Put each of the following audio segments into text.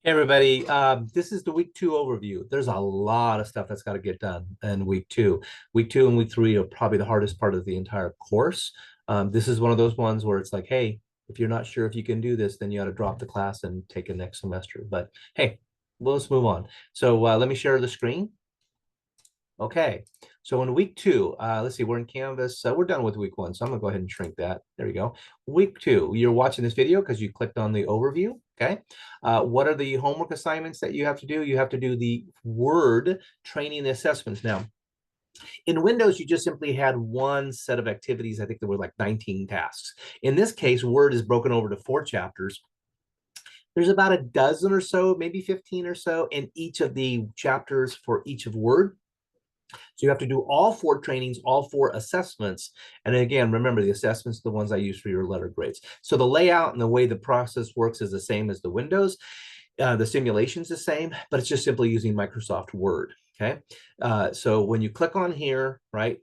Hey everybody, this is the week 2 overview. There's a lot of stuff that's got to get done in week two. Week two and week three are probably the hardest part of the entire course. This is one of those ones where it's like, hey, if you're not sure if you can do this, then you got to drop the class and take it next semester. But hey, well, let's move on. So let me share the screen. Okay, so in week 2, let's see, we're in Canvas. We're done with week 1, so I'm gonna go ahead and shrink that. There you go. Week 2, you're watching this video because you clicked on the overview. Okay, what are the homework assignments that you have to do? You have to do the word training assessments. Now, in Windows, you just simply had one set of activities. I think there were like 19 tasks. In this case, Word is broken over to 4 chapters. There's about a dozen or so, maybe 15 or so in each of the chapters for each of Word. So you have to do all 4 trainings, all 4 assessments. And again, remember the assessments are the ones I use for your letter grades. So the layout and the way the process works is the same as the Windows. The simulation's the same, but it's just simply using Microsoft Word. Okay. So when you click on here, right,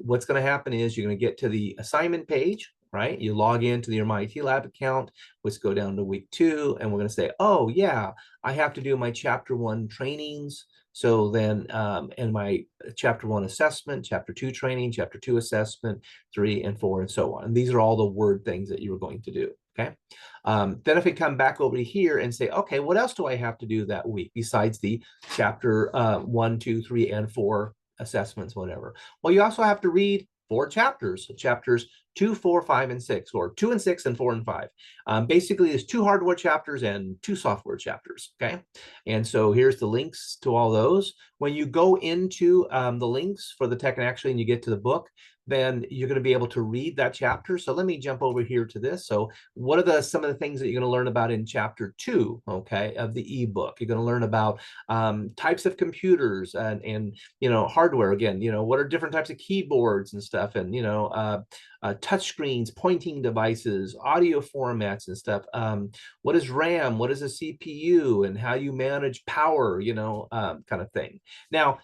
what's going to happen is you're going to get to the assignment page, right? You log into your MIT Lab account. Let's go down to week 2, and we're going to say, oh, yeah, I have to do my chapter 1 trainings. So then in my chapter 1 assessment, chapter 2 training, chapter 2 assessment, 3 and 4, and so on. And these are all the Word things that you were going to do. Okay. Then if we come back over here and say, okay, what else do I have to do that week besides the chapter 1, 2, 3, and 4 assessments, whatever? Well, you also have to read 4 chapters, so chapters 2, 4, 5, and 6, or 2 and 6 and 4 and 5. Basically, there's 2 hardware chapters and 2 software chapters. Okay. And so here's the links to all those. When you go into the links for the tech and action and you get to the book, then you're going to be able to read that chapter. So let me jump over here to this. So what are some of the things that you're going to learn about in chapter 2, okay, of the ebook? You're going to learn about types of computers and hardware. Again, what are different types of keyboards and stuff, and touch screens, pointing devices, audio formats and stuff. What is RAM? What is a CPU? And how you manage power, kind of thing. Now,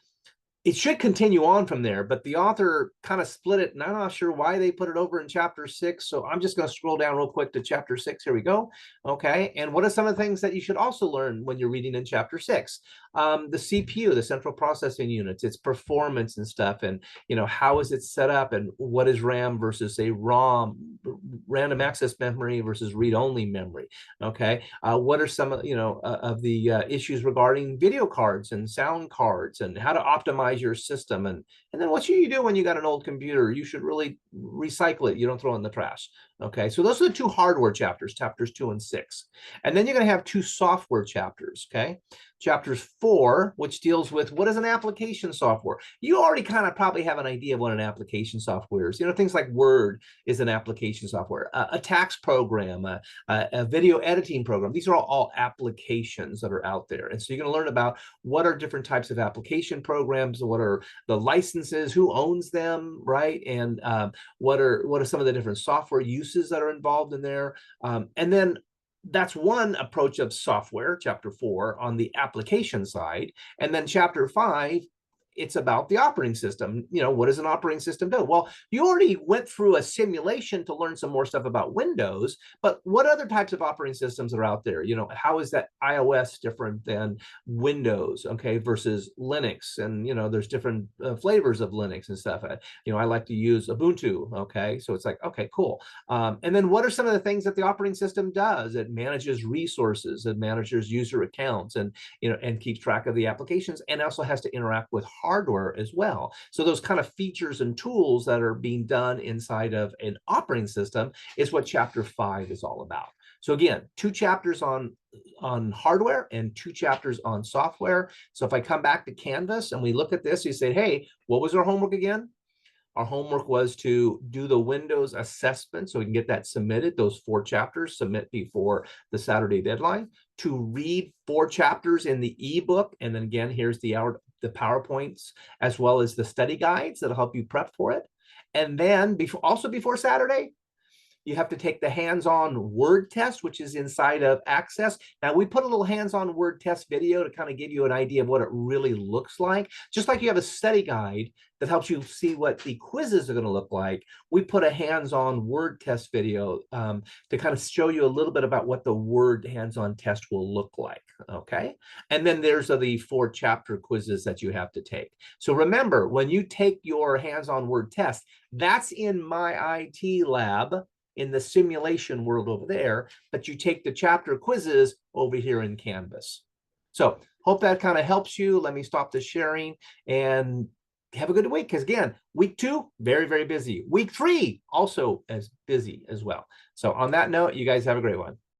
it should continue on from there, but the author kind of split it, and I'm not sure why they put it over in chapter 6. So I'm just going to scroll down real quick to chapter 6. Here we go. Okay. And what are some of the things that you should also learn when you're reading in chapter 6? The CPU, the central processing units, its performance and stuff, and how is it set up, and what is RAM versus say ROM, random access memory versus read-only memory. Okay. What are some of the issues regarding video cards and sound cards, and how to optimize your system, and then what should you do when you got an old computer? You should really recycle it. You don't throw it in the trash. Okay, so those are the 2 hardware chapters, chapters 2 and 6. And then you're going to have 2 software chapters. Okay, chapters 4, which deals with what is an application software. You already kind of probably have an idea of what an application software is. Things like Word is an application software, a tax program, a video editing program. These are all applications that are out there. And so you're going to learn about what are different types of application programs, what are the licenses, who owns them, right? And what are some of the different software uses that are involved in there. And then that's one approach of software, chapter 4, on the application side. And then chapter 5, it's about the operating system. What does an operating system do? Well, you already went through a simulation to learn some more stuff about Windows, but what other types of operating systems are out there? How is that iOS different than Windows, okay, versus Linux? And, there's different flavors of Linux and stuff. I like to use Ubuntu, okay? So it's like, okay, cool. And then what are some of the things that the operating system does? It manages resources, it manages user accounts, and keeps track of the applications, and also has to interact with hardware as well. So those kind of features and tools that are being done inside of an operating system is what chapter 5 is all about. So again, 2 chapters on hardware and 2 chapters on software. So if I come back to Canvas and we look at this, you say, hey, what was our homework again? Our homework was to do the Windows assessment so we can get that submitted, those 4 chapters, submit before the Saturday deadline, to read 4 chapters in the ebook. And then again, here's the PowerPoints, as well as the study guides that'll help you prep for it. And then before Saturday, You have to take the hands-on word test, which is inside of Access. Now, we put a little hands-on word test video to kind of give you an idea of what it really looks like. Just like you have a study guide that helps you see what the quizzes are going to look like, we put a hands-on word test video to kind of show you a little bit about what the word hands-on test will look like, okay? And then there's the 4 chapter quizzes that you have to take. So remember, when you take your hands-on word test, that's in my IT lab in the simulation world over there, but you take the chapter quizzes over here in Canvas. So hope that kind of helps you. Let me stop the sharing and have a good week. Because again, week 2, very, very busy. Week 3, also as busy as well. So on that note, you guys have a great one.